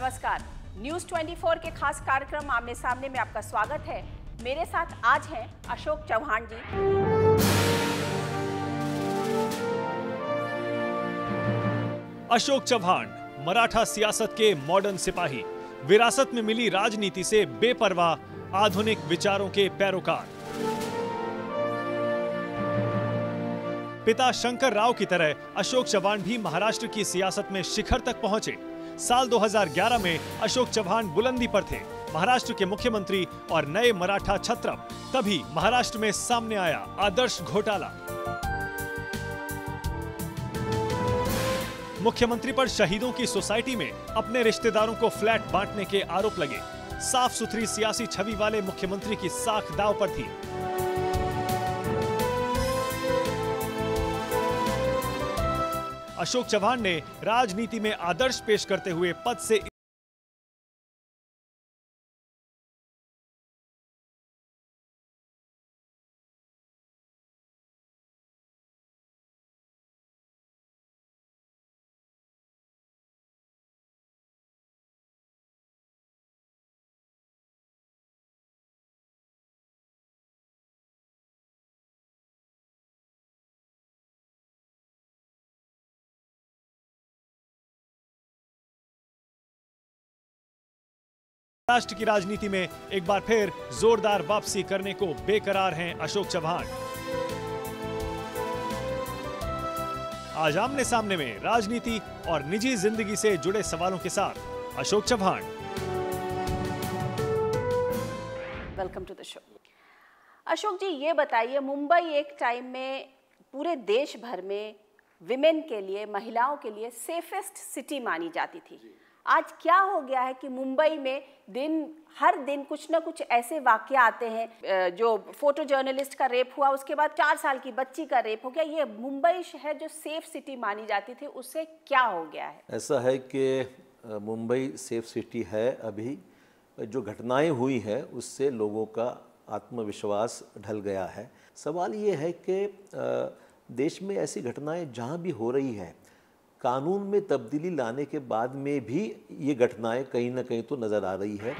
नमस्कार। न्यूज 24 के खास कार्यक्रम आमने सामने में आपका स्वागत है। मेरे साथ आज हैं अशोक चौहान जी। अशोक चौहान मराठा सियासत के मॉडर्न सिपाही, विरासत में मिली राजनीति से बेपरवाह आधुनिक विचारों के पैरोकार। पिता शंकर राव की तरह अशोक चौहान भी महाराष्ट्र की सियासत में शिखर तक पहुंचे। साल 2011 में अशोक चौहान बुलंदी पर थे, महाराष्ट्र के मुख्यमंत्री और नए मराठा छत्रप। तभी महाराष्ट्र में सामने आया आदर्श घोटाला। मुख्यमंत्री पर शहीदों की सोसाइटी में अपने रिश्तेदारों को फ्लैट बांटने के आरोप लगे। साफ सुथरी सियासी छवि वाले मुख्यमंत्री की साख दांव पर थी। अशोक चौहान ने राजनीति में आदर्श पेश करते हुए पद से राष्ट्र की राजनीति में एक बार फिर जोरदार वापसी करने को बेकरार हैं अशोक चौहान। आज आमने सामने में राजनीति और निजी जिंदगी से जुड़े सवालों के साथ Ashok Chauhan. Welcome to the show. Ashok ji, ये बताइए, मुंबई एक टाइम में पूरे देश भर में विमेन के लिए, महिलाओं के लिए सेफेस्ट सिटी मानी जाती थी। आज क्या हो गया है कि मुंबई में हर दिन कुछ ना कुछ ऐसे वाकया आते हैं। जो फोटो जर्नलिस्ट का रेप हुआ, उसके बाद 4 साल की बच्ची का रेप हो गया। ये मुंबई शहर जो सेफ सिटी मानी जाती थी, उससे क्या हो गया है? ऐसा है कि मुंबई सेफ सिटी है। अभी जो घटनाएं हुई हैं उससे लोगों का आत्मविश्वास ढल गया है। सवाल ये है कि देश में ऐसी घटनाएं जहां भी हो रही है, कानून में तब्दीली लाने के बाद में भी ये घटनाएं कहीं ना कहीं तो नज़र आ रही है।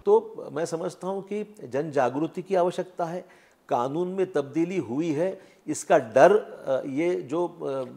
तो मैं समझता हूँ कि जन जागृति की आवश्यकता है। कानून में तब्दीली हुई है, इसका डर, ये जो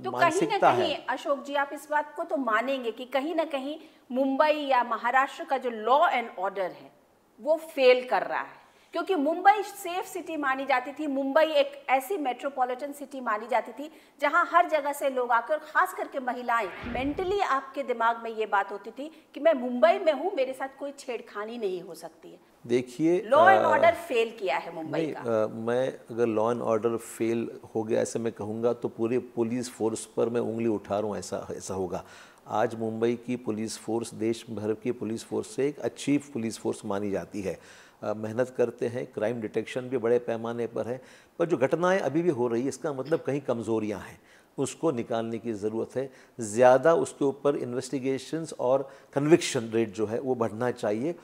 तो मानसिकता कहीं ना कहीं है। अशोक जी, आप इस बात को तो मानेंगे कि कहीं ना कहीं मुंबई या महाराष्ट्र का जो लॉ एंड ऑर्डर है वो फेल कर रहा है, क्योंकि मुंबई सेफ सिटी मानी जाती थी। मुंबई एक ऐसी मेट्रोपॉलिटन सिटी मानी जाती थी जहां हर जगह से लोग आकर, खास करके महिलाएं, मेंटली आपके दिमाग में ये बात होती थी कि मैं मुंबई में हूं, मेरे साथ कोई छेड़खानी नहीं हो सकती है। देखिए, लॉ एंड ऑर्डर फेल किया है मुंबई का। मैं अगर लॉ एंड ऑर्डर फेल हो गया ऐसे मैं कहूँगा तो पूरे पुलिस फोर्स पर मैं उंगली उठा रहा हूँ, ऐसा होगा। आज मुंबई की पुलिस फोर्स देश भर की पुलिस फोर्स से एक अच्छी पुलिस फोर्स मानी जाती है। मेहनत करते हैं, क्राइम डिटेक्शन भी बड़े पैमाने पर है। पर जो घटनाएं अभी भी हो रही है, इसका मतलब कहीं कमज़ोरियां हैं, उसको निकालने की ज़रूरत है। ज़्यादा उसके ऊपर इन्वेस्टिगेशंस और कन्विक्शन रेट जो है वो बढ़ना चाहिए।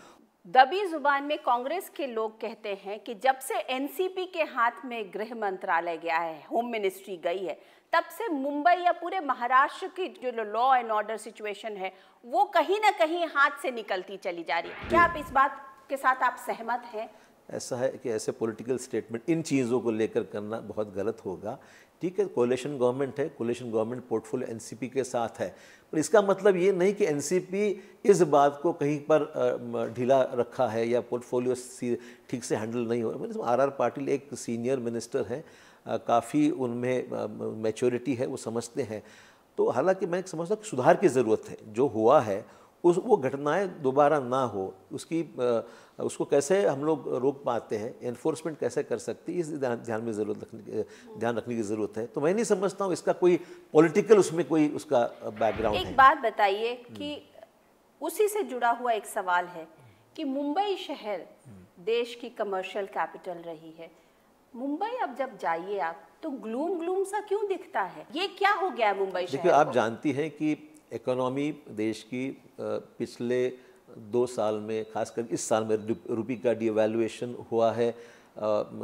दबी जुबान में कांग्रेस के लोग कहते हैं कि जब से एनसीपी के हाथ में गृह मंत्रालय गया है, होम मिनिस्ट्री गई है, तब से मुंबई या पूरे महाराष्ट्र की जो लॉ एंड ऑर्डर सिचुएशन है वो कहीं ना कहीं हाथ से निकलती चली जा रही है। क्या आप इस बात के साथ आप सहमत हैं? ऐसा है कि ऐसे पॉलिटिकल स्टेटमेंट इन चीज़ों को लेकर करना बहुत गलत होगा। ठीक है, कोalition गवर्नमेंट है, कोalition गवर्नमेंट पोर्टफोलियो एनसीपी के साथ है, पर इसका मतलब ये नहीं कि एनसीपी इस बात को कहीं पर ढीला रखा है या पोर्टफोलियो ठीक से हैंडल नहीं हो रहा। आर पाटिल एक सीनियर मिनिस्टर है, काफ़ी उनमें मैच्योरिटी है, वो समझते हैं। तो हालांकि मैं समझता हूँ कि सुधार की ज़रूरत है। जो हुआ है वो घटनाएं दोबारा ना हो, उसको कैसे हम लोग रोक पाते हैं, एनफोर्समेंट कैसे कर सकती है, इस ध्यान रखने की ज़रूरत है। तो मैं नहीं समझता हूँ इसका कोई पॉलिटिकल उसमें कोई उसका बैकग्राउंड है। एक बात बताइए कि उसी से जुड़ा हुआ एक सवाल है कि मुंबई शहर देश की कमर्शियल कैपिटल रही है। मुंबई अब जब जाइए आप तो ग्लूम सा क्यों दिखता है? ये क्या हो गया है मुंबई शहर? देखिए, आप जानती हैं कि इकोनॉमी देश की पिछले 2 साल में, खासकर इस साल में रुपये का डिवैल्यूएशन हुआ है।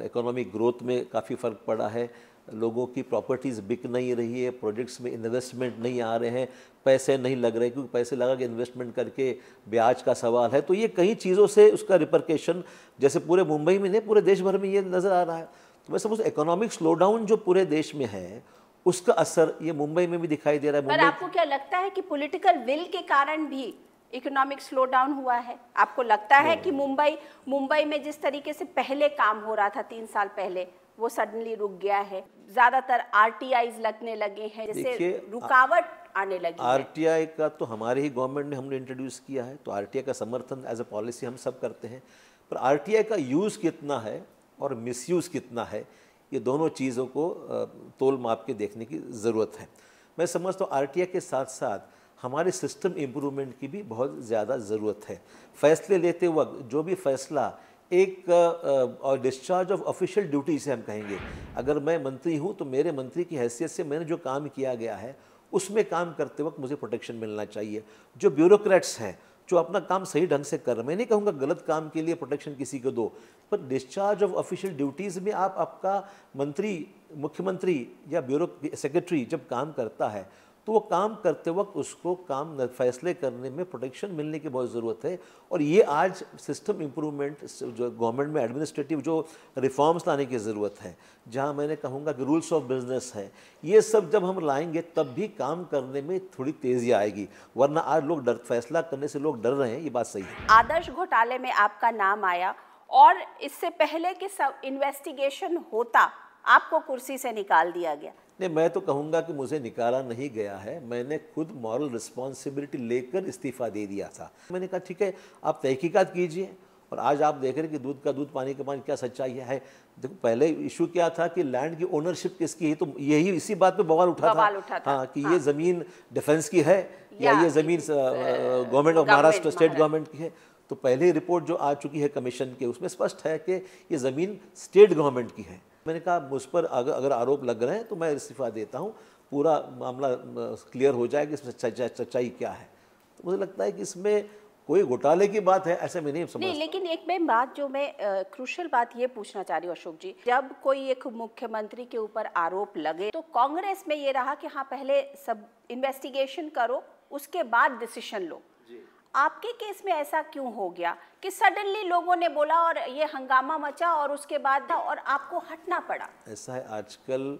इकोनॉमिक ग्रोथ में काफ़ी फ़र्क पड़ा है। लोगों की प्रॉपर्टीज़ बिक नहीं रही है, प्रोजेक्ट्स में इन्वेस्टमेंट नहीं आ रहे हैं, पैसे नहीं लग रहे, क्योंकि पैसे लगा के इन्वेस्टमेंट करके ब्याज का सवाल है। तो ये कई चीज़ों से उसका रिपरकेशन जैसे पूरे मुंबई में नहीं, पूरे देश भर में ये नज़र आ रहा है। तो मैं समझता हूँ इकोनॉमिक स्लोडाउन जो पूरे देश में है उसका असर ये मुंबई में भी दिखाई दे रहा है। पर आपको क्या लगता है कि पॉलिटिकल विल के कारण भी इकोनॉमिक स्लोडाउन हुआ है? आपको लगता है कि मुंबई में जिस तरीके से पहले काम हो रहा था 3 साल पहले, वो सडनली रुक गया है? ज्यादातर आरटीआईज लगने लगे हैं, जैसे रुकावट आने लगी है। आरटीआई का तो हमारे ही गवर्नमेंट ने हमने इंट्रोड्यूस किया है, तो आरटीआई का समर्थन एज अ पॉलिसी हम सब करते हैं। पर आरटीआई का यूज़ कितना है और मिसयूज़ कितना है, ये दोनों चीज़ों को तोल माप के देखने की ज़रूरत है। मैं समझता हूँ आरटीआई के साथ साथ हमारे सिस्टम इम्प्रूवमेंट की भी बहुत ज़्यादा ज़रूरत है। फैसले लेते वक्त जो भी फैसला एक और डिस्चार्ज ऑफ ऑफिशियल ड्यूटी से हम कहेंगे, अगर मैं मंत्री हूँ तो मेरे मंत्री की हैसियत से मैंने जो काम किया गया है उसमें काम करते वक्त मुझे प्रोटेक्शन मिलना चाहिए। जो ब्यूरोक्रेट्स हैं जो अपना काम सही ढंग से कर रहे हैं, मैं नहीं कहूँगा गलत काम के लिए प्रोटेक्शन किसी को दो, पर डिस्चार्ज ऑफ ऑफिशियल ड्यूटीज़ में आप आपका मंत्री, मुख्यमंत्री या ब्यूरो सेक्रेटरी जब काम करता है तो वो काम करते वक्त उसको काम फैसले करने में प्रोटेक्शन मिलने की बहुत ज़रूरत है। और ये आज सिस्टम इम्प्रूवमेंट जो गवर्नमेंट में एडमिनिस्ट्रेटिव जो रिफॉर्म्स लाने की ज़रूरत है, जहाँ मैंने कहूँगा कि रूल्स ऑफ बिजनेस है, ये सब जब हम लाएंगे तब भी काम करने में थोड़ी तेज़ी आएगी। वरना आज लोग फैसला करने से लोग डर रहे हैं, ये बात सही है। आदर्श घोटाले में आपका नाम आया और इससे पहले कि सब इन्वेस्टिगेशन होता आपको कुर्सी से निकाल दिया गया। नहीं, मैं तो कहूँगा कि मुझे निकाला नहीं गया है, मैंने खुद मॉरल रिस्पॉन्सिबिलिटी लेकर इस्तीफ़ा दे दिया था। मैंने कहा ठीक है आप तहकीकात कीजिए, और आज आप देख रहे हैं कि दूध का दूध पानी का पानी, क्या सच्चाई है। देखो पहले इशू क्या था कि लैंड की ओनरशिप किसकी है, तो यही इसी बात पे बवाल उठा था। हाँ, कि ये ज़मीन डिफेंस की है या ये ज़मीन government of Maharashtra state government की है। तो पहले रिपोर्ट जो आ चुकी है कमीशन के, उसमें स्पष्ट है कि ये ज़मीन स्टेट गवर्नमेंट की है। मैंने कहा मुझ पर अगर आरोप लग रहे हैं तो मैं इस्तीफ़ा देता हूँ, पूरा मामला क्लियर हो जाए कि इसमें सच्चाई क्या है। तो मुझे लगता है कि इसमें कोई घोटाले की बात है ऐसे में नहीं समझ। नहीं, लेकिन एक मैं बात जो मैं क्रूशल बात ये पूछना चाह रही हूँ अशोक जी, जब कोई एक मुख्यमंत्री के ऊपर आरोप लगे तो कांग्रेस में ये रहा कि हाँ पहले सब इन्वेस्टिगेशन करो उसके बाद डिसीजन लो। आपके केस में ऐसा क्यों हो गया कि सडनली लोगों ने बोला और ये हंगामा मचा और उसके बाद और आपको हटना पड़ा? ऐसा है, आजकल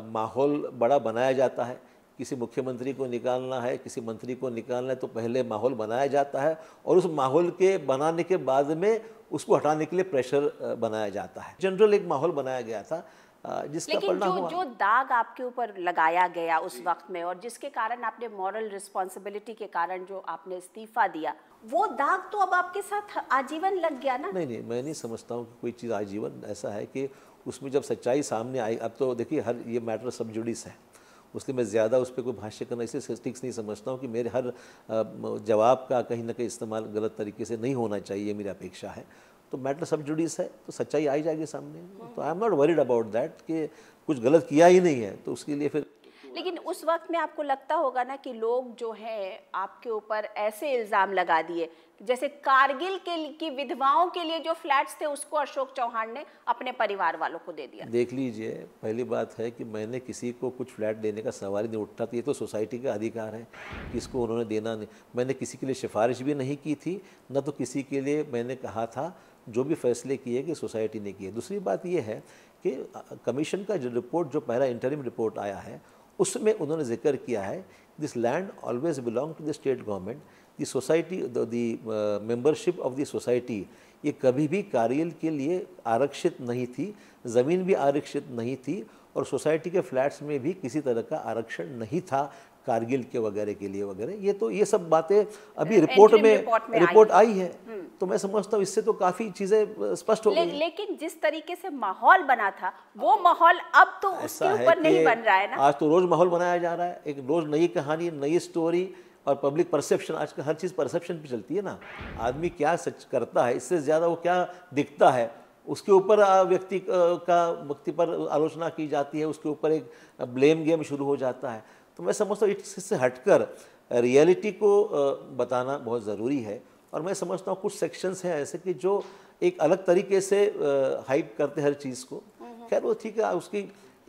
माहौल बड़ा बनाया जाता है। किसी मुख्यमंत्री को निकालना है, किसी मंत्री को निकालना है, तो पहले माहौल बनाया जाता है और उस माहौल के बनाने के बाद में उसको हटाने के लिए प्रेशर बनाया जाता है। जनरल एक माहौल बनाया गया था जिसका परिणाम हुआ। जो दाग आपके ऊपर लगाया गया उस वक्त में और जिसके कारण आपने मॉरल रिस्पॉन्सिबिलिटी के कारण जो आपने इस्तीफा दिया, वो दाग तो अब आपके साथ आजीवन लग गया ना? नहीं, मैं नहीं समझता हूँ कि कोई चीज़ आजीवन। ऐसा है कि उसमें जब सच्चाई सामने आई, अब तो देखिए हर ये मैटर सब जुडिस है, उसलिए मैं ज़्यादा उस पर कोई भाष्य करना इसलिए ठीक नहीं समझता हूँ कि मेरे हर जवाब का कहीं ना कहीं इस्तेमाल गलत तरीके से नहीं होना चाहिए, मेरी अपेक्षा है। तो मैटर सब जुडिस है, तो सच्चाई आई जाएगी सामने। तो I am not worried about that कि कुछ गलत किया ही नहीं है, तो उसके लिए फिर। लेकिन उस वक्त में आपको लगता होगा ना कि लोग जो हैं आपके ऊपर ऐसे इल्ज़ाम लगा दिए, जैसे कारगिल की विधवाओं के लिए जो फ्लैट्स थे उसको अशोक चौहान ने अपने परिवार वालों को दे दिया। देख लीजिए, पहली बात है कि मैंने किसी को कुछ फ्लैट देने का सवाल ही नहीं उठता, तो ये तो सोसाइटी का अधिकार है, किसको उन्होंने देना नहीं। मैंने किसी के लिए सिफारिश भी नहीं की थी, न तो किसी के लिए मैंने कहा था। जो भी फैसले किए कि सोसाइटी ने किए। दूसरी बात ये है कि कमीशन का जो रिपोर्ट, जो पहला इंटरिम रिपोर्ट आया है, उसमें उन्होंने जिक्र किया है this land always belong to the state government, the society, the membership of the society, ये कभी भी कारगिल के लिए आरक्षित नहीं थी, ज़मीन भी आरक्षित नहीं थी और सोसाइटी के फ्लैट्स में भी किसी तरह का आरक्षण नहीं था कारगिल के वगैरह के लिए वगैरह। ये सब बातें अभी रिपोर्ट आई है। तो मैं समझता हूँ इससे तो काफ़ी चीज़ें स्पष्ट हो गई। लेकिन जिस तरीके से माहौल बना था वो माहौल अब तो उसके ऊपर नहीं बन रहा है ना। आज तो रोज़ माहौल बनाया जा रहा है, एक रोज़ नई कहानी, नई स्टोरी और पब्लिक परसेप्शन। आज का हर चीज़ परसेप्शन पे चलती है ना, आदमी क्या सच करता है इससे ज़्यादा वो क्या दिखता है उसके ऊपर व्यक्ति पर आलोचना की जाती है, उसके ऊपर एक ब्लेम गेम शुरू हो जाता है। तो मैं समझता हूँ इससे हटकर रियलिटी को बताना बहुत ज़रूरी है। और मैं समझता हूँ कुछ सेक्शंस हैं ऐसे कि जो एक अलग तरीके से हाइप करते हर चीज़ को। खैर वो ठीक है, उसकी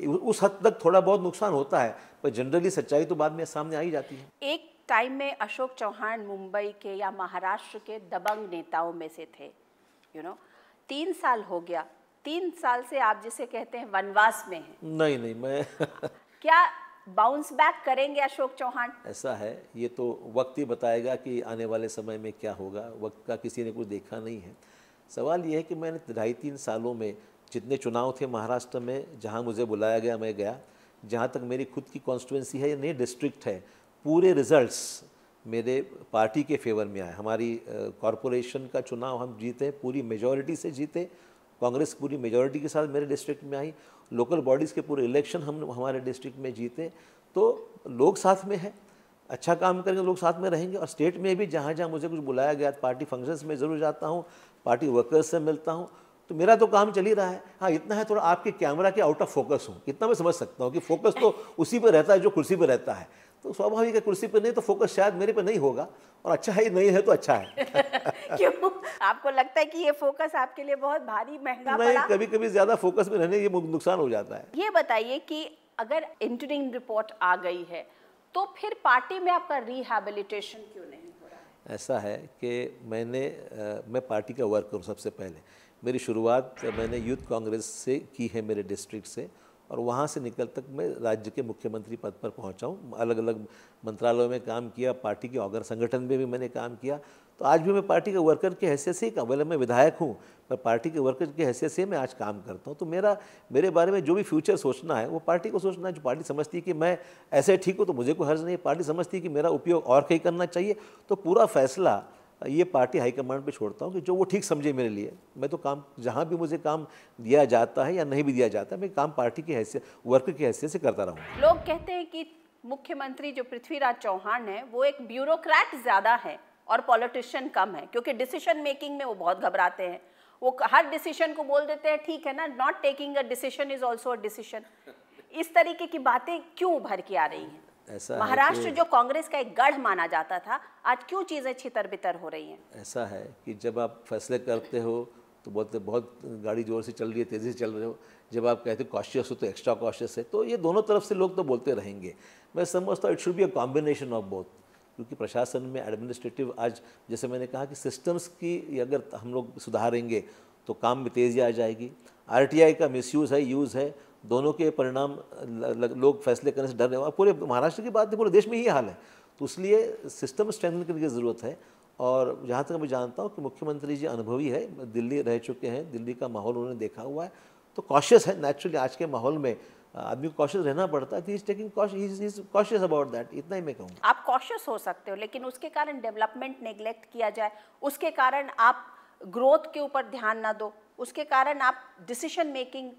उस हद तक थोड़ा बहुत नुकसान होता है, पर जनरली सच्चाई तो बाद में सामने आ ही जाती है। एक टाइम में अशोक चौहान मुंबई के या महाराष्ट्र के दबंग नेताओं में से थे, 3 साल हो गया, 3 साल से आप जिसे कहते हैं वनवास में हैं। नहीं मैं क्या बाउंस बैक करेंगे अशोक चौहान? ऐसा है, ये तो वक्त ही बताएगा कि आने वाले समय में क्या होगा। वक्त का किसी ने कुछ देखा नहीं है। सवाल ये है कि मैंने 2.5-3 सालों में जितने चुनाव थे महाराष्ट्र में, जहाँ मुझे बुलाया गया मैं गया, जहाँ तक मेरी खुद की कॉन्स्टिट्यूंसी है या नई डिस्ट्रिक्ट है, पूरे रिजल्ट्स मेरे पार्टी के फेवर में आए। हमारी कॉरपोरेशन का चुनाव हम जीते, पूरी मेजॉरिटी से जीते, कांग्रेस पूरी मेजॉरिटी के साथ मेरे डिस्ट्रिक्ट में आई। लोकल बॉडीज़ के पूरे इलेक्शन हम हमारे डिस्ट्रिक्ट में जीते। तो लोग साथ में हैं, अच्छा काम करेंगे लोग साथ में रहेंगे। और स्टेट में भी जहाँ जहाँ मुझे कुछ बुलाया गया, पार्टी फंक्शंस में ज़रूर जाता हूँ, पार्टी वर्कर्स से मिलता हूँ, तो मेरा तो काम चल ही रहा है। हाँ, इतना है थोड़ा आपके कैमरा के आउट ऑफ फोकस हूँ, इतना मैं समझ सकता हूँ कि फोकस तो उसी पर रहता है जो कुर्सी पर रहता है। तो स्वाभाविक है, कुर्सी पर नहीं तो फोकस शायद मेरे पर नहीं होगा, और अच्छा है नहीं है तो अच्छा है। क्यों? आपको लगता है कि ये फोकस आपके लिए बहुत भारी महंगा नहीं, पड़ा? कभी कभी ज़्यादा फोकस में रहने ये नुकसान हो जाता है। ये बताइए कि अगर इंटरिम रिपोर्ट आ गई है तो फिर पार्टी में आपका रिहैबिलिटेशन क्यों नहीं हो रहा है? ऐसा है कि मैं पार्टी का वर्कर हूँ। सबसे पहले मेरी शुरुआत मैंने यूथ कांग्रेस से की है मेरे डिस्ट्रिक्ट से, और वहाँ से निकल तक मैं राज्य के मुख्यमंत्री पद पर पहुँचा हूँ। अलग अलग मंत्रालयों में काम किया, पार्टी के ऑर्गन संगठन में भी मैंने काम किया। तो आज भी मैं पार्टी के वर्कर की हैसियत से ही काम, भले मैं विधायक हूँ पर पार्टी के वर्कर की हैसियत से मैं आज काम करता हूँ। तो मेरे बारे में जो भी फ्यूचर सोचना है वो पार्टी को सोचना है। जो पार्टी समझती है कि मैं ऐसे ठीक हूँ तो मुझे कोई हर्ज नहीं है, पार्टी समझती है कि मेरा उपयोग और कहीं करना चाहिए, तो पूरा फैसला ये पार्टी हाईकमांड पे छोड़ता हूँ कि जो वो ठीक समझे मेरे लिए। मैं तो काम, जहाँ भी मुझे काम दिया जाता है या नहीं भी दिया जाता है, मैं काम पार्टी की हैसियत, वर्कर की हैसियत से करता रहूँ। लोग कहते हैं कि मुख्यमंत्री जो पृथ्वीराज चौहान है वो एक ब्यूरोक्रेट ज्यादा है और पॉलिटिशियन कम है, क्योंकि डिसीजन मेकिंग में वो बहुत घबराते हैं। वो हर डिसीजन को बोल देते हैं ठीक है ना, not taking a decision is also a decision. इस तरीके की बातें क्यों उभर के आ रही हैं? महाराष्ट्र जो कांग्रेस का एक गढ़ माना जाता था, आज क्यों चीजें छितर बितर हो रही हैं? ऐसा है कि जब आप फैसले करते हो तो बहुत गाड़ी जोर से चल रही है, तेज़ी से चल रहे हो। जब आप कहते हो कॉशियस हो तो एक्स्ट्रा कॉशियस है। तो ये दोनों तरफ से लोग तो बोलते रहेंगे। मैं समझता हूँ it should be a combination of both, क्योंकि प्रशासन में एडमिनिस्ट्रेटिव, आज जैसे मैंने कहा कि सिस्टम्स की अगर हम लोग सुधारेंगे तो काम में तेज़ी आ जाएगी। RTI का मिसयूज़ है, यूज़ है, दोनों के परिणाम लोग फैसले करने से डर रहे हैं। पूरे महाराष्ट्र की बात नहीं, पूरे देश में यही हाल है। तो इसलिए सिस्टम स्ट्रेंथन करने की ज़रूरत है। और जहाँ तक मैं जानता हूँ कि मुख्यमंत्री जी अनुभवी है, दिल्ली रह चुके हैं, दिल्ली का माहौल उन्होंने देखा हुआ है, तो कॉशियस है। नेचुरली आज के माहौल में आदमी को कॉशियस रहना पड़ता है। He is taking cautious about that, इतना ही मैं कहूँ। आप कॉशियस हो सकते हो, लेकिन उसके कारण डेवलपमेंट नेग्लेक्ट किया जाए, उसके कारण आप ग्रोथ के ऊपर ध्यान ना दो, उसके कारण आप डिसीजन मेकिंग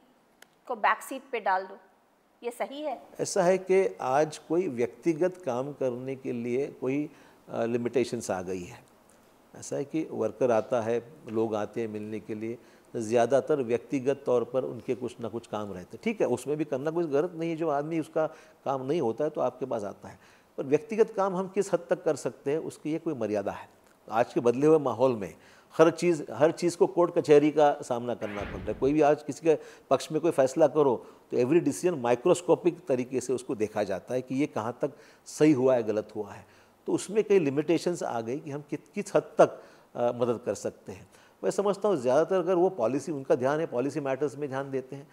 को बैक सीट पे डाल दो, ये सही है? ऐसा है कि आज कोई व्यक्तिगत काम करने के लिए कोई लिमिटेशंस आ गई है। ऐसा है कि वर्कर आता है, लोग आते हैं मिलने के लिए, ज़्यादातर व्यक्तिगत तौर पर उनके कुछ ना कुछ काम रहते हैं। ठीक है, उसमें भी करना कोई गलत नहीं है। जो आदमी उसका काम नहीं होता है तो आपके पास आता है, पर व्यक्तिगत काम हम किस हद तक कर सकते हैं उसकी ये कोई मर्यादा है। आज के बदले हुए माहौल में हर चीज़ को कोर्ट कचहरी का सामना करना पड़ता है। कोई भी आज किसी के पक्ष में कोई फैसला करो तो एवरी डिसीजन माइक्रोस्कोपिक तरीके से उसको देखा जाता है कि ये कहाँ तक सही हुआ है, गलत हुआ है। तो उसमें कई लिमिटेशंस आ गई कि हम किस हद तक मदद कर सकते हैं। मैं समझता हूँ ज़्यादातर अगर वो पॉलिसी, उनका ध्यान है पॉलिसी मैटर्स में ध्यान देते हैं।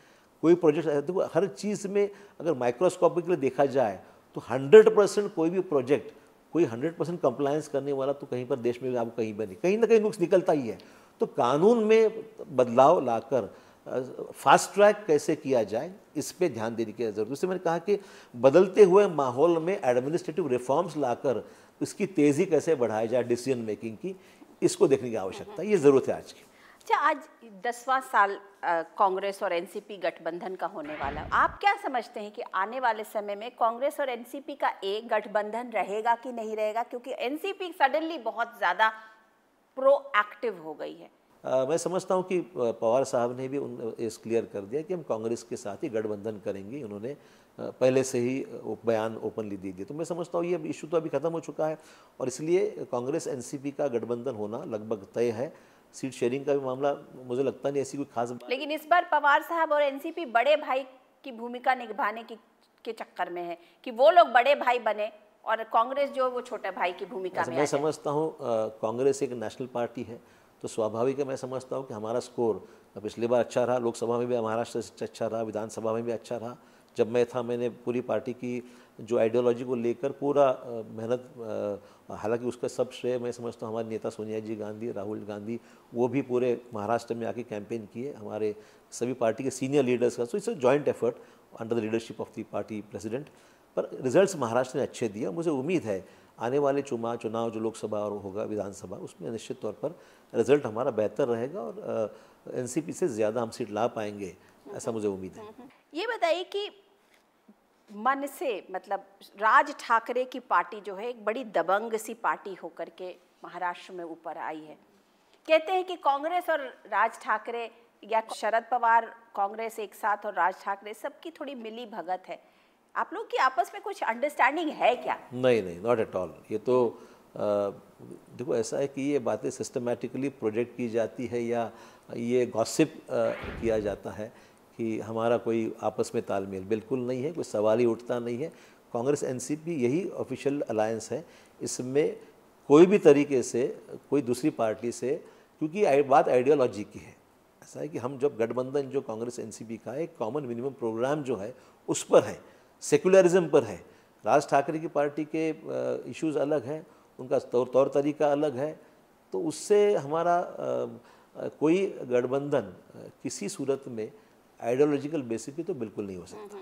कोई प्रोजेक्ट, देखो हर चीज़ में अगर माइक्रोस्कोपिकली देखा जाए तो 100% कोई भी प्रोजेक्ट, कोई 100% कंप्लायंस करने वाला तो कहीं पर देश में आपको कहीं पर नहीं, कहीं ना कहीं नुक्स निकलता ही है। तो कानून में बदलाव लाकर फास्ट ट्रैक कैसे किया जाए, इस पे ध्यान देने की ज़रूरत है। उससे मैंने कहा कि बदलते हुए माहौल में एडमिनिस्ट्रेटिव रिफॉर्म्स लाकर इसकी तेज़ी कैसे बढ़ाई जाए डिसीजन मेकिंग की, इसको देखने की आवश्यकता है, ये ज़रूरत है आज की। अच्छा, आज 10वां साल कांग्रेस और एनसीपी गठबंधन का होने वाला है। आप क्या समझते हैं कि आने वाले समय में कांग्रेस और एनसीपी का एक गठबंधन रहेगा कि नहीं रहेगा? क्योंकि एनसीपी सडनली बहुत ज़्यादा प्रोएक्टिव हो गई है। मैं समझता हूं कि पवार साहब ने भी इस क्लियर कर दिया कि हम कांग्रेस के साथ ही गठबंधन करेंगे। उन्होंने पहले से ही बयान ओपनली दे दिया। तो मैं समझता हूँ ये इशू तो अभी ख़त्म हो चुका है और इसलिए कांग्रेस एनसीपी का गठबंधन होना लगभग तय है। सीट शेयरिंग का भी मामला मुझे लगता नहीं ऐसी कोई खास बात। लेकिन इस बार पवार साहब और एनसीपी बड़े भाई की भूमिका निभाने के चक्कर में है कि वो लोग बड़े भाई बने और कांग्रेस जो वो छोटे भाई की भूमिका में मैं समझता हूँ कांग्रेस एक नेशनल पार्टी है, तो स्वाभाविक है, मैं समझता हूँ कि हमारा स्कोर पिछली बार अच्छा रहा, लोकसभा में भी महाराष्ट्र से अच्छा रहा, विधानसभा में भी अच्छा रहा। जब मैं था मैंने पूरी पार्टी की जो आइडियोलॉजी को लेकर पूरा मेहनत, हालांकि उसका सब श्रेय मैं समझता हूँ हमारे नेता सोनिया जी गांधी, राहुल गांधी, वो भी पूरे महाराष्ट्र में आके कैंपेन किए, हमारे सभी पार्टी के सीनियर लीडर्स का। So it's a joint effort under the leadership of the party president. पर रिजल्ट्स महाराष्ट्र ने अच्छे दिए। मुझे उम्मीद है आने वाले चुनाव जो लोकसभा और होगा विधानसभा, उसमें निश्चित तौर पर रिजल्ट हमारा बेहतर रहेगा और एनसीपी से ज़्यादा हम सीट ला पाएंगे, ऐसा मुझे उम्मीद है। ये बताइए कि मन से मतलब राज ठाकरे की पार्टी जो है एक बड़ी दबंग सी पार्टी होकर के महाराष्ट्र में ऊपर आई है। कहते हैं कि कांग्रेस और राज ठाकरे या शरद पवार कांग्रेस एक साथ और राज ठाकरे सबकी थोड़ी मिली भगत है। आप लोग की आपस में कुछ अंडरस्टैंडिंग है क्या? नहीं, नॉट एट ऑल। ये तो देखो ऐसा है कि ये बातें सिस्टमैटिकली प्रोजेक्ट की जाती है या ये गॉसिप किया जाता है कि हमारा कोई आपस में तालमेल, बिल्कुल नहीं है, कोई सवाल ही उठता नहीं है। कांग्रेस एनसीपी यही ऑफिशियल अलायंस है, इसमें कोई भी तरीके से कोई दूसरी पार्टी से, क्योंकि बात आइडियोलॉजी की है। ऐसा है कि हम जब गठबंधन जो कांग्रेस एनसीपी का है, एक कॉमन मिनिमम प्रोग्राम जो है उस पर है, सेकुलरिज्म पर है। राज ठाकरे की पार्टी के इश्यूज अलग हैं, उनका तौर तरीका अलग है, तो उससे हमारा कोई गठबंधन किसी सूरत में आइडियोलॉजिकल बेसिस पे तो बिल्कुल नहीं हो सकता।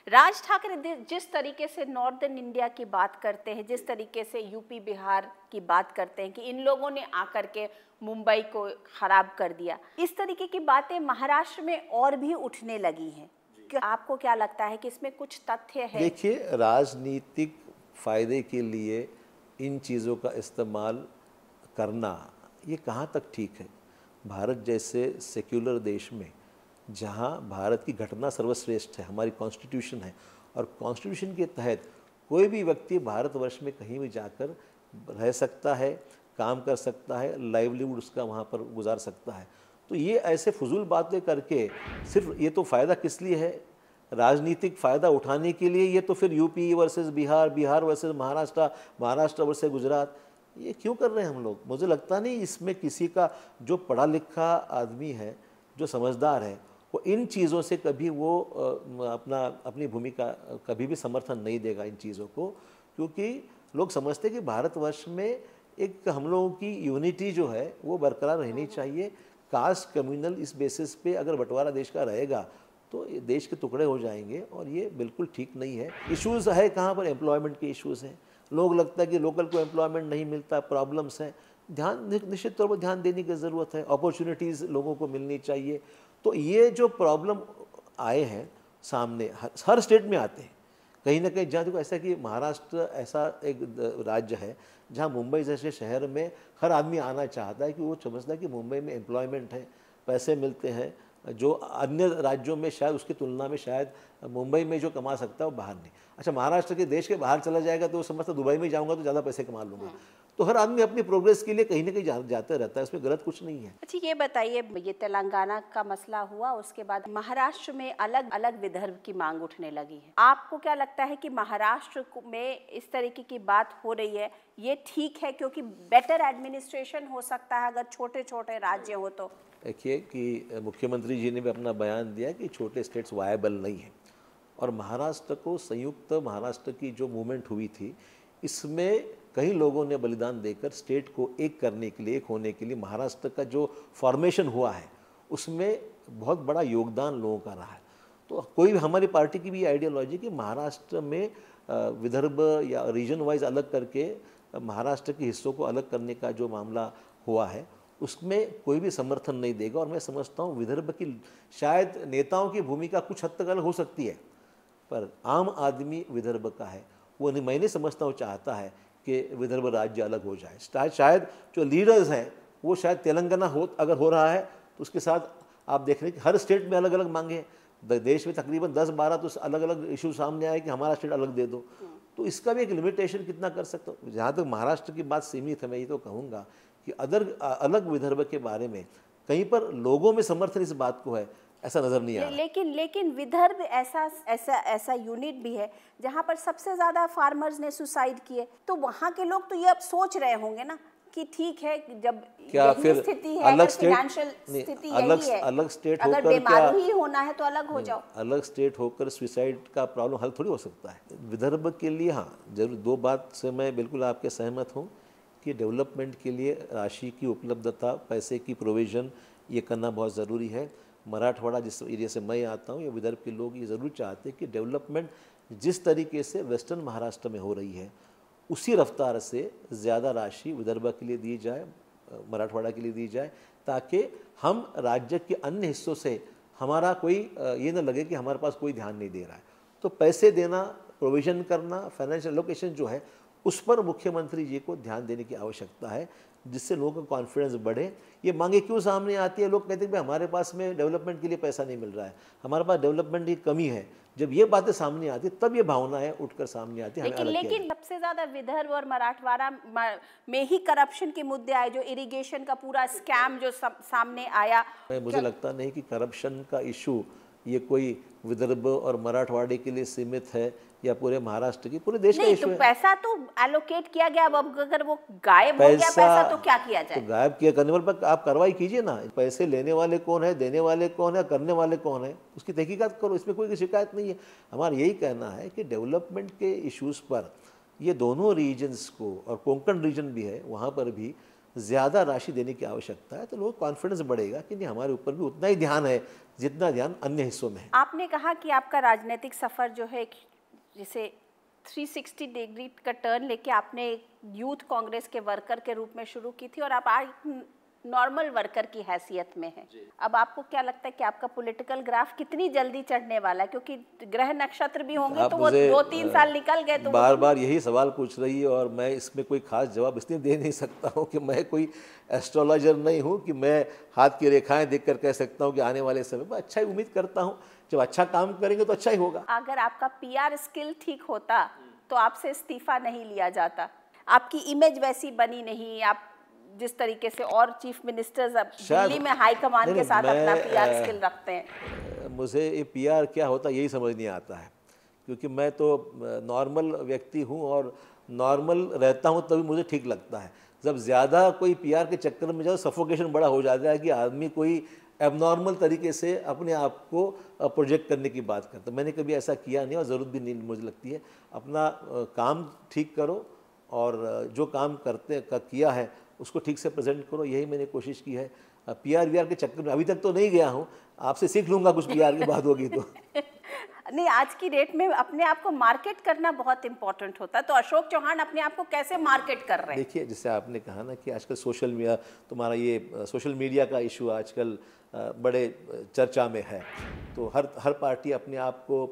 राज ठाकरे जिस तरीके से नॉर्दर्न इंडिया की बात करते हैं, जिस तरीके से यूपी बिहार की बात करते हैं कि इन लोगों ने आकर के मुंबई को खराब कर दिया, इस तरीके की बातें महाराष्ट्र में और भी उठने लगी हैं। आपको क्या लगता है कि इसमें कुछ तथ्य है? देखिए, राजनीतिक फायदे के लिए इन चीज़ों का इस्तेमाल करना ये कहाँ तक ठीक है? भारत जैसे सेक्युलर देश में, जहाँ भारत की घटना सर्वश्रेष्ठ है, हमारी कॉन्स्टिट्यूशन है, और कॉन्स्टिट्यूशन के तहत कोई भी व्यक्ति भारतवर्ष में कहीं भी जाकर रह सकता है, काम कर सकता है, लाइवलीहुड उसका वहाँ पर गुजार सकता है। तो ये ऐसे फजूल बातें करके सिर्फ ये तो फ़ायदा किस लिए है? राजनीतिक फ़ायदा उठाने के लिए। ये तो फिर UP versus Bihar, Bihar versus Maharashtra, Maharashtra versus Gujarat, ये क्यों कर रहे हैं हम लोग? मुझे लगता नहीं इसमें किसी का जो पढ़ा लिखा आदमी है, जो समझदार है, वो इन चीज़ों से कभी वो अपनी भूमिका कभी भी समर्थन नहीं देगा इन चीज़ों को, क्योंकि लोग समझते हैं कि भारतवर्ष में एक हम लोगों की यूनिटी जो है वो बरकरार रहनी चाहिए। कास्ट कम्युनल इस बेसिस पे अगर बंटवारा देश का रहेगा तो ये देश के टुकड़े हो जाएंगे, और ये बिल्कुल ठीक नहीं है। इश्यूज़ है कहाँ पर? एम्प्लॉयमेंट के इश्यूज़ हैं। लोग लगता है कि लोकल को एम्प्लॉयमेंट नहीं मिलता, प्रॉब्लम्स हैं। निश्चित तौर पर ध्यान देने की ज़रूरत है। अपॉर्चुनिटीज़ लोगों को मिलनी चाहिए। तो ये जो प्रॉब्लम आए हैं सामने, हर स्टेट में आते हैं कहीं ना कहीं। जहाँ देखो ऐसा कि महाराष्ट्र ऐसा एक राज्य है जहाँ मुंबई जैसे शहर में हर आदमी आना चाहता है, कि वो समझता है कि मुंबई में एम्प्लॉयमेंट है, पैसे मिलते हैं, जो अन्य राज्यों में शायद उसकी तुलना में शायद मुंबई में जो कमा सकता है वो बाहर नहीं। अच्छा, महाराष्ट्र के देश के बाहर चला जाएगा तो वो समझता दुबई में जाऊँगा तो ज़्यादा पैसे कमा लूँगा। तो हर आदमी अपनी प्रोग्रेस के लिए कहीं ना कहीं जाता रहता है, इसमें गलत कुछ नहीं है। अच्छा, ये बताइए, ये तेलंगाना का मसला हुआ, उसके बाद महाराष्ट्र में अलग अलग विदर्भ की मांग उठने लगी है। आपको क्या लगता है कि महाराष्ट्र में इस तरीके की बात हो रही है, ये ठीक है? क्योंकि बेटर एडमिनिस्ट्रेशन हो सकता है अगर छोटे छोटे राज्य हो तो। देखिए कि मुख्यमंत्री जी ने भी अपना बयान दिया कि छोटे स्टेट्स वायबल नहीं है, और महाराष्ट्र को, संयुक्त महाराष्ट्र की जो मूवमेंट हुई थी, इसमें कई लोगों ने बलिदान देकर स्टेट को एक करने के लिए, एक होने के लिए, महाराष्ट्र का जो फॉर्मेशन हुआ है उसमें बहुत बड़ा योगदान लोगों का रहा है। तो कोई भी, हमारी पार्टी की भी आइडियोलॉजी कि महाराष्ट्र में विदर्भ या रीजन वाइज अलग करके महाराष्ट्र के हिस्सों को अलग करने का जो मामला हुआ है उसमें कोई भी समर्थन नहीं देगा। और मैं समझता हूँ विदर्भ की शायद नेताओं की भूमिका कुछ हद तक अलग हो सकती है, पर आम आदमी विदर्भ का है, वो नहीं, मैं नहीं समझता हूँ चाहता है कि विदर्भ राज्य अलग हो जाए। शायद जो लीडर्स हैं वो शायद तेलंगाना अगर हो रहा है तो उसके साथ आप देख रहे हैं कि हर स्टेट में अलग अलग मांगे हैं। देश में तकरीबन 10-12 तो अलग अलग इशू सामने आए कि हमारा स्टेट अलग दे दो। तो इसका भी एक लिमिटेशन कितना कर सकते हो। जहाँ तक महाराष्ट्र की बात सीमित है, मैं ये तो कहूँगा कि अलग विदर्भ के बारे में कहीं पर लोगों में समर्थन इस बात को है ऐसा नजर नहीं आ रहा। लेकिन विदर्भ ऐसा यूनिट भी है जहाँ पर सबसे ज्यादा फार्मर्स ने सुसाइड किए, तो वहाँ के लोग तो ये अब सोच रहे होंगे ना कि ठीक है, जब क्या फिर स्थिति है, अलग स्टेट, फाइनेंशियल स्थिति यही है, अलग स्टेट अगर होकर बीमारू ही होना है तो अलग हो जाओ। अलग स्टेट होकर सुसाइड का प्रॉब्लम हल थोड़ी हो सकता है। विदर्भ के लिए हाँ जरूर, दो बात से मैं बिल्कुल आपके सहमत हूँ कि डेवलपमेंट के लिए राशि की उपलब्धता, पैसे की प्रोविज़न ये करना बहुत ज़रूरी है। मराठवाड़ा जिस एरिया से मैं आता हूँ, या विदर्भ के लोग ये ज़रूर चाहते हैं कि डेवलपमेंट जिस तरीके से वेस्टर्न महाराष्ट्र में हो रही है उसी रफ्तार से ज़्यादा राशि विदर्भ के लिए दी जाए, मराठवाड़ा के लिए दी जाए, ताकि हम राज्य के अन्य हिस्सों से हमारा कोई ये ना लगे कि हमारे पास कोई ध्यान नहीं दे रहा है। तो पैसे देना, प्रोविज़न करना, फाइनेंशियल एलोकेशन जो है उस पर मुख्यमंत्री जी को ध्यान देने की आवश्यकता है, जिससे लोगों का कॉन्फिडेंस बढ़े। ये मांगे क्यों सामने आती है, लोग कहते हैं कि हमारे पास में डेवलपमेंट के लिए पैसा नहीं मिल रहा है, हमारे पास डेवलपमेंट की कमी है। जब ये बातें सामने आती है तब ये भावनाएं उठकर सामने आती है। लेकिन सबसे ज्यादा विदर्भ और मराठवाड़ा में ही करप्शन के मुद्दे आए, जो इरिगेशन का पूरा स्कैम जो सामने आया। मुझे लगता नहीं कि करप्शन का इशू ये कोई विदर्भ और मराठवाड़े के लिए सीमित है या पूरे महाराष्ट्र की, पूरे देश का इशू है। पैसा तो एलोकेट किया गया, अब अगर वो गायब हो गया पैसा तो क्या किया जाए? तो गायब किया करने वाले पर आप कार्रवाई कीजिए ना। पैसे लेने वाले कौन है, देने वाले कौन है, करने वाले कौन है, उसकी तहकीकात करो, इसमें कोई शिकायत नहीं है। हमारा यही कहना है कि डेवलपमेंट के इश्यूज़ पर ये दोनों रीजन्स को, और कोंकण रीजन भी है वहाँ पर भी ज़्यादा राशि देने की आवश्यकता है, तो लोगों का कॉन्फिडेंस बढ़ेगा कि नहीं हमारे ऊपर भी उतना ही ध्यान है जितना ध्यान अन्य हिस्सों में है। आपने कहा कि आपका राजनीतिक सफ़र जो है जिसे 360 डिग्री का टर्न लेके आपने यूथ कांग्रेस के वर्कर के रूप में शुरू की थी और आप आज नॉर्मल वर्कर की हैसियत में है। अब आपको क्या लगता है कि आपका पॉलिटिकल ग्राफ कितनी जल्दी चढ़ने वाला है, क्योंकि ग्रह नक्षत्र भी होंगे तो वो 2-3 साल निकल गए तो बार बार यही सवाल पूछ रही है, और मैं इसमें कोई खास जवाब इसलिए दे नहीं सकता हूँ कि मैं कोई एस्ट्रोलॉजर नहीं हूँ कि मैं हाथ की रेखाएं देखकर कह सकता हूँ कि आने वाले समय में अच्छा ही उम्मीद करता हूँ। जब अच्छा काम करेंगे तो अच्छा ही होगा। अगर आपका PR स्किल ठीक होता तो आपसे इस्तीफा नहीं लिया जाता। आपकी इमेज वैसी बनी नहीं, आप जिस तरीके से और चीफ मिनिस्टर्स दिल्ली में हाई कमान के साथ अपना PR स्किल रखते हैं। मुझे ये PR क्या होता यही समझ नहीं आता है, क्योंकि मैं तो नॉर्मल व्यक्ति हूँ और नॉर्मल रहता हूँ तभी मुझे ठीक लगता है। जब ज़्यादा कोई PR के चक्कर में जाओ सफोकेशन बड़ा हो जाता है कि आदमी कोई एबनॉर्मल तरीके से अपने आप को प्रोजेक्ट करने की बात करता। मैंने कभी ऐसा किया नहीं और ज़रूरत भी नहीं मुझे लगती है। अपना काम ठीक करो और जो काम किया है उसको ठीक से प्रेजेंट करो, यही मैंने कोशिश की है। PR के चक्कर में अभी तक तो नहीं गया हूँ, आपसे सीख लूँगा कुछ PR की बात होगी तो। नहीं, आज की डेट में अपने आप को मार्केट करना बहुत इंपॉर्टेंट होता है, तो अशोक चौहान अपने आप को कैसे मार्केट कर रहे हैं? देखिए, जैसे आपने कहा ना कि आजकल सोशल मीडिया का इशू आजकल बड़े चर्चा में है, तो हर पार्टी अपने आप को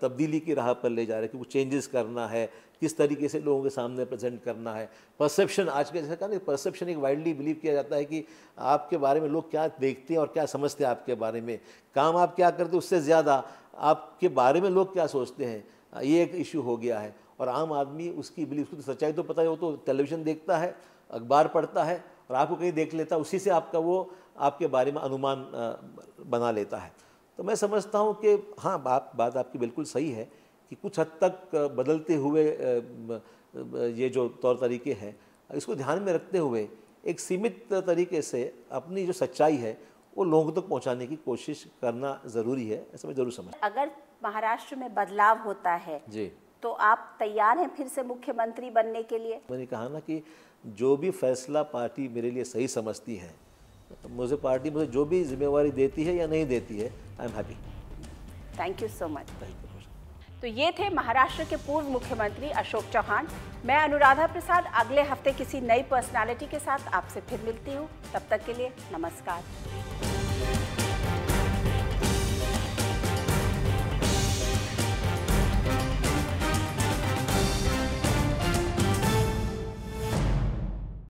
तब्दीली की राह पर ले जा रही है कि वो चेंजेस करना है, किस तरीके से लोगों के सामने प्रेजेंट करना है। परसेप्शन आज के जैसे कहा ना, परसेप्शन एक वाइडली बिलीव किया जाता है कि आपके बारे में लोग क्या देखते हैं और क्या समझते हैं आपके बारे में, काम आप क्या करते हैं उससे ज़्यादा आपके बारे में लोग क्या सोचते हैं, ये एक इशू हो गया है। और आम आदमी उसकी बिलीव, उसको तो सच्चाई तो पता है, वो तो टेलीविज़न देखता है, अखबार पढ़ता है और आपको कहीं देख लेता है, उसी से आपके बारे में अनुमान बना लेता है। तो मैं समझता हूँ कि हाँ, बात आपकी बिल्कुल सही है कि कुछ हद तक बदलते हुए ये जो तौर तरीके हैं इसको ध्यान में रखते हुए एक सीमित तरीके से अपनी जो सच्चाई है वो लोगों तक पहुंचाने की कोशिश करना ज़रूरी है, ऐसा मैं ज़रूर समझता हूं। अगर महाराष्ट्र में बदलाव होता है जी, तो आप तैयार हैं फिर से मुख्यमंत्री बनने के लिए? मैंने कहा ना कि जो भी फैसला पार्टी मेरे लिए सही समझती है, पार्टी मुझे जो भी जिम्मेवारी देती है या नहीं देती है, I am happy. Thank you so much. तो ये थे महाराष्ट्र के पूर्व मुख्यमंत्री अशोक चौहान। मैं अनुराधा प्रसाद अगले हफ्ते किसी नई पर्सनालिटी के साथ आपसे फिर मिलती हूँ। तब तक के लिए नमस्कार।